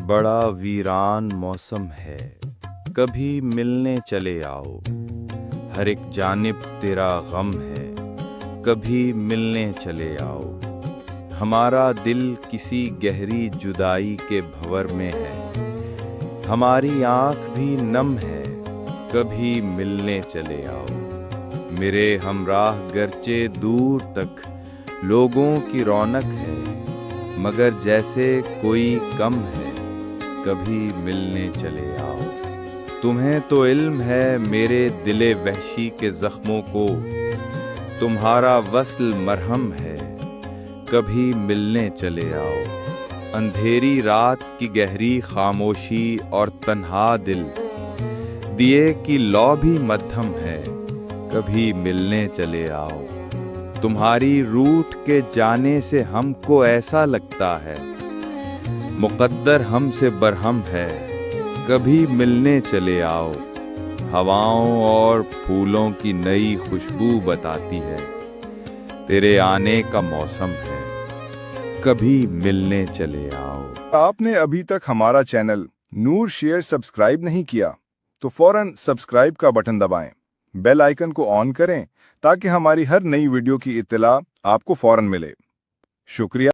बड़ा वीरान मौसम है, कभी मिलने चले आओ। हर एक जानिब तेरा गम है, कभी मिलने चले आओ। हमारा दिल किसी गहरी जुदाई के भंवर में है, हमारी आँख भी नम है, कभी मिलने चले आओ। मेरे हमराह गरचे दूर तक लोगों की रौनक है, मगर जैसे कोई कम है, कभी मिलने चले आओ। तुम्हें तो इल्म है मेरे दिले वहशी के जख्मों को, तुम्हारा वस्ल मरहम है, कभी मिलने चले आओ। अंधेरी रात की गहरी खामोशी और तन्हा दिल, दिए की लौ भी मध्यम है, कभी मिलने चले आओ। तुम्हारी रूठ के जाने से हमको ऐसा लगता है, मुक़द्दर हमसे बरहम है, कभी मिलने चले आओ। हवाओं और फूलों की नई खुशबू बताती है, तेरे आने का मौसम है, कभी मिलने चले आओ। आपने अभी तक हमारा चैनल नूर शेयर सब्सक्राइब नहीं किया तो फौरन सब्सक्राइब का बटन दबाएं, बेल आइकन को ऑन करें ताकि हमारी हर नई वीडियो की इत्तला आपको फौरन मिले। शुक्रिया।